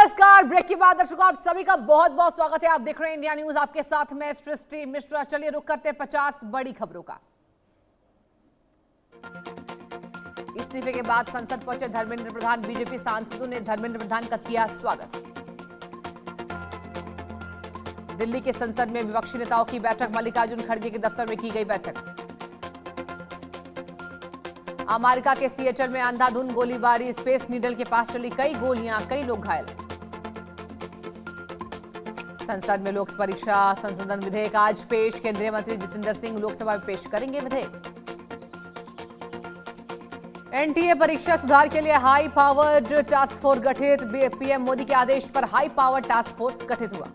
नमस्कार। ब्रेक के बाद दर्शकों आप सभी का बहुत बहुत स्वागत है। आप देख रहे हैं इंडिया न्यूज, आपके साथ मैं सृष्टि मिश्रा। चलिए रुक करते हैं 50 बड़ी खबरों का। इस्तीफे के बाद संसद पहुंचे धर्मेंद्र प्रधान। बीजेपी सांसदों ने धर्मेंद्र प्रधान का किया स्वागत। दिल्ली के संसद में विपक्षी नेताओं की बैठक। मल्लिकार्जुन खड़गे के दफ्तर में की गई बैठक। अमेरिका के सिएटल में अंधाधुंध गोलीबारी। स्पेस नीडल के पास चली कई गोलियां, कई लोग घायल। संसद में लोक परीक्षा संशोधन विधेयक आज पेश। केंद्रीय मंत्री जितेंद्र सिंह लोकसभा में पेश करेंगे विधेयक। एनटीए परीक्षा सुधार के लिए हाई पावर्ड टास्क फोर्स गठित। पीएम मोदी के आदेश पर हाई पावर टास्क फोर्स गठित हुआ।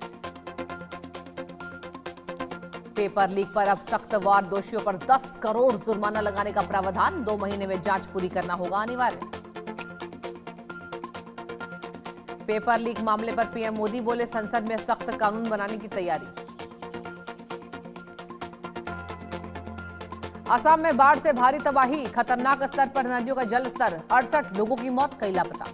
पेपर लीक पर अब सख्त वार। दोषियों पर 10 करोड़ जुर्माना लगाने का प्रावधान। 2 महीने में जांच पूरी करना होगा अनिवार्य। पेपर लीक मामले पर पीएम मोदी बोले, संसद में सख्त कानून बनाने की तैयारी। असम में बाढ़ से भारी तबाही। खतरनाक स्तर पर नदियों का जल स्तर। 68 लोगों की मौत, कई लापता।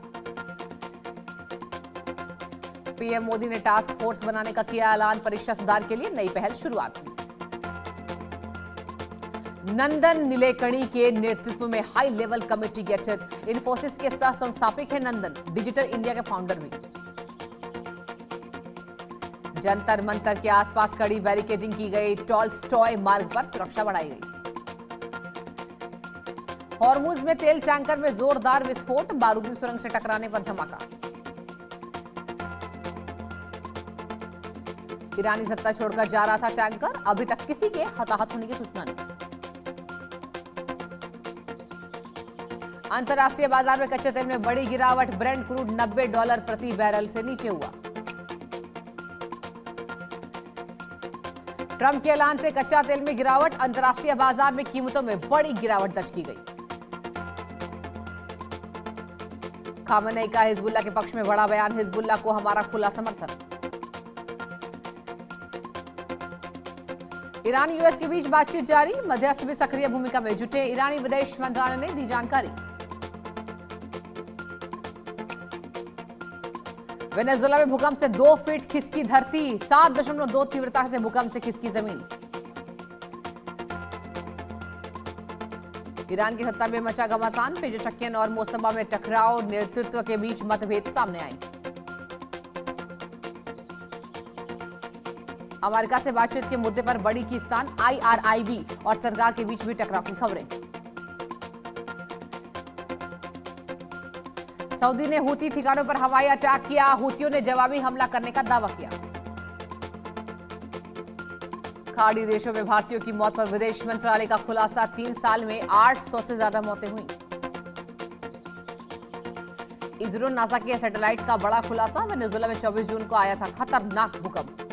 पीएम मोदी ने टास्क फोर्स बनाने का किया ऐलान। परीक्षा सुधार के लिए नई पहल शुरुआत हुई। नंदन नीलेकणी के नेतृत्व में हाई लेवल कमेटी गठित। इन्फोसिस के सह संस्थापक है नंदन। डिजिटल इंडिया के फाउंडर भी। जंतर मंतर के आसपास कड़ी बैरिकेडिंग की गई। टॉलस्टॉय मार्ग पर सुरक्षा बढ़ाई गई। हॉर्मुज में तेल टैंकर में जोरदार विस्फोट। बारूदी सुरंग से टकराने पर धमाका। ईरानी सत्ता छोड़कर जा रहा था टैंकर। अभी तक किसी के हताहत होने की सूचना नहीं। अंतर्राष्ट्रीय बाजार में कच्चे तेल में बड़ी गिरावट। ब्रेंट क्रूड $90 प्रति बैरल से नीचे हुआ। ट्रंप के ऐलान से कच्चा तेल में गिरावट। अंतर्राष्ट्रीय बाजार में कीमतों में बड़ी गिरावट दर्ज की गई। खामेनेई का हिजबुल्ला के पक्ष में बड़ा बयान। हिजबुल्ला को हमारा खुला समर्थन। ईरान यूएस के बीच बातचीत जारी। मध्यस्थ भी सक्रिय भूमिका में जुटे। ईरानी विदेश मंत्रालय ने दी जानकारी। वेनेजुएला में भूकंप से 2 फीट खिसकी धरती। 7.2 तीव्रता से भूकंप से खिसकी जमीन। ईरान की सत्ता में मचा घमासान। पेजशक्यन और मोस्तफा में टकराव। नेतृत्व के बीच मतभेद सामने आए। अमेरिका से बातचीत के मुद्दे पर बड़ी कीस्तान। IRIB और सरकार के बीच भी टकराव की खबरें। सऊदी ने हूती ठिकानों पर हवाई अटैक किया। हूतियों ने जवाबी हमला करने का दावा किया। खाड़ी देशों में भारतीयों की मौत पर विदेश मंत्रालय का खुलासा। 3 साल में 800 से ज्यादा मौतें हुई। इसरो नासा के सैटेलाइट का बड़ा खुलासा। वेनेजुएला में 24 जून को आया था खतरनाक भूकंप।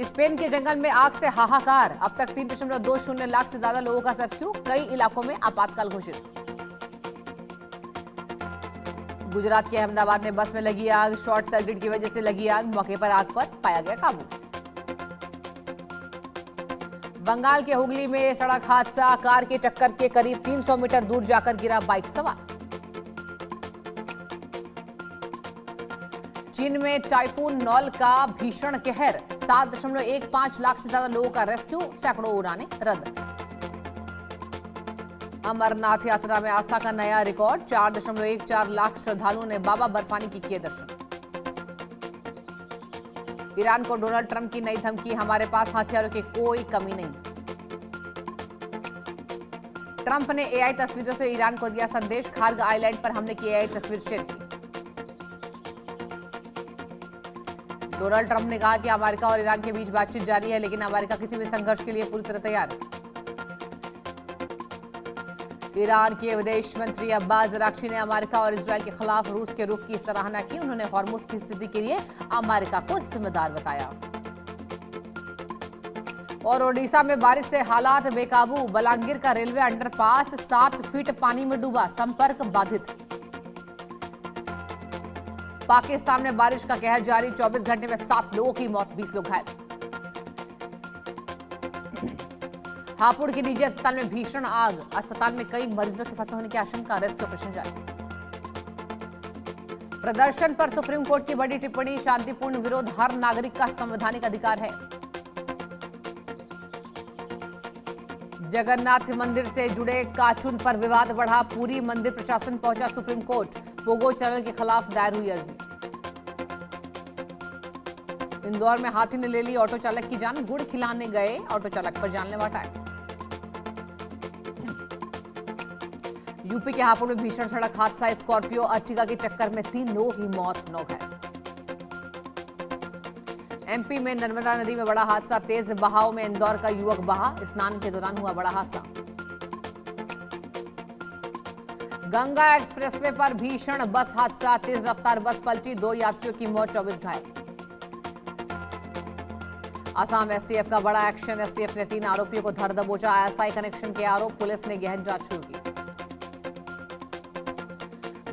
स्पेन के जंगल में आग से हाहाकार। अब तक 3.20 लाख से ज्यादा लोगों का रेस्क्यू। कई इलाकों में आपातकाल घोषित। गुजरात के अहमदाबाद में बस में लगी आग। शॉर्ट सर्किट की वजह से लगी आग। मौके पर आग पर पाया गया काबू। बंगाल के हुगली में सड़क हादसा। कार की टक्कर के करीब 300 मीटर दूर जाकर गिरा बाइक सवार। चीन में टाइफून नॉल का भीषण कहर। 7.15 लाख से ज्यादा लोगों का रेस्क्यू। सैकड़ों उड़ानें रद्द। अमरनाथ यात्रा में आस्था का नया रिकॉर्ड। 4.14 लाख श्रद्धालुओं ने बाबा बर्फानी की किए दर्शन। ईरान को डोनाल्ड ट्रंप की नई धमकी। हमारे पास हथियारों की कोई कमी नहीं। ट्रंप ने एआई तस्वीरों से ईरान को दिया संदेश। खार्ग आइलैंड पर हमने की एआई तस्वीर शेयर की। डोनाल्ड ट्रंप ने कहा कि अमेरिका और ईरान के बीच बातचीत जारी है, लेकिन अमेरिका किसी भी संघर्ष के लिए पूरी तरह तैयार है। ईरान के विदेश मंत्री अब्बास अराक्ची ने अमेरिका और इजरायल के खिलाफ रूस के रुख की सराहना की। उन्होंने हॉर्मुज की स्थिति के लिए अमेरिका को जिम्मेदार बताया। और ओडिशा में बारिश से हालात बेकाबू। बलांगीर का रेलवे अंडरपास 7 फीट पानी में डूबा। संपर्क बाधित। पाकिस्तान में बारिश का कहर जारी। 24 घंटे में 7 लोगों की मौत, 20 लोग घायल। हापुड़ के निजी अस्पताल में भीषण आग। अस्पताल में कई मरीजों के फंसे होने की आशंका। रेस्क्यू ऑपरेशन जारी। प्रदर्शन पर सुप्रीम कोर्ट की बड़ी टिप्पणी, शांतिपूर्ण विरोध हर नागरिक का संवैधानिक अधिकार है। जगन्नाथ मंदिर से जुड़े कार्टून पर विवाद बढ़ा, पूरी मंदिर प्रशासन पहुंचा सुप्रीम कोर्ट, पोगो चैनल के खिलाफ दायर हुई अर्जी। इंदौर में हाथी ने ले ली ऑटो चालक की जान, गुड़ खिलाने गए ऑटो चालक पर जानलेवा अटैक। यूपी के हापुड़ में भीषण सड़क हादसा, स्कॉर्पियो अर्टिगा की टक्कर में 3 लोगों की मौत, 9 घायल। एमपी में नर्मदा नदी में बड़ा हादसा, तेज बहाव में इंदौर का युवक बहा, स्नान के दौरान हुआ बड़ा हादसा। गंगा एक्सप्रेसवे पर भीषण बस हादसा, तेज रफ्तार बस पलटी, 2 यात्रियों की मौत, 24 घायल। असम एसटीएफ का बड़ा एक्शन, एसटीएफ ने 3 आरोपियों को धर दबोचा, आईएसआई कनेक्शन के आरोप, पुलिस ने गहन जांच शुरू की।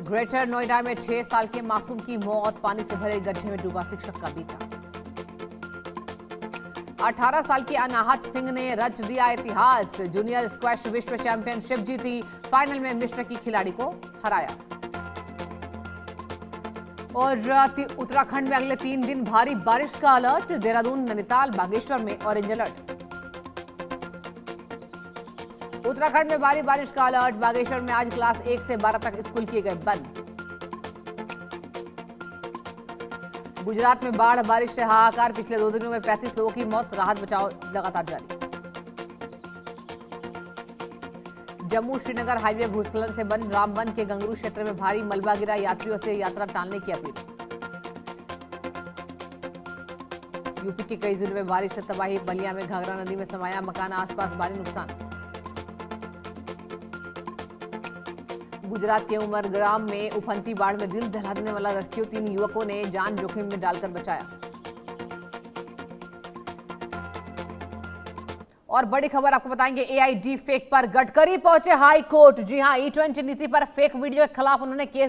ग्रेटर नोएडा में 6 साल के मासूम की मौत, पानी से भरे गड्ढे में डूबा शिक्षक का बेटा। 18 साल की अनाहत सिंह ने रच दिया इतिहास, जूनियर स्क्वैश विश्व चैंपियनशिप जीती, फाइनल में मिस्र की खिलाड़ी को हराया। और उत्तराखंड में अगले 3 दिन भारी बारिश का अलर्ट, देहरादून, नैनीताल, बागेश्वर में ऑरेंज अलर्ट। उत्तराखंड में भारी बारिश का अलर्ट, बागेश्वर में आज क्लास 1 से 12 तक स्कूल किए गए बंद। गुजरात में बाढ़ बारिश से हाहाकार, पिछले 2 दिनों में 35 लोगों की मौत, राहत बचाव लगातार जारी। जम्मू श्रीनगर हाईवे भूस्खलन से बंद, रामबन के गंगरू क्षेत्र में भारी मलबा गिरा, यात्रियों से यात्रा टालने की अपील। यूपी के कई जिलों में बारिश से तबाही, बलिया में घाघरा नदी में समाया मकान, आसपास भारी नुकसान। गुजरात के उमरग्राम में उफनती बाढ़ में दिल दहला देने वाला रेस्क्यू, 3 युवकों ने जान जोखिम में डालकर बचाया। और बड़ी खबर आपको बताएंगे, एआई डीप फेक पर गडकरी पहुंचे हाई कोर्ट। जी हां, E20 नीति पर फेक वीडियो के खिलाफ उन्होंने केस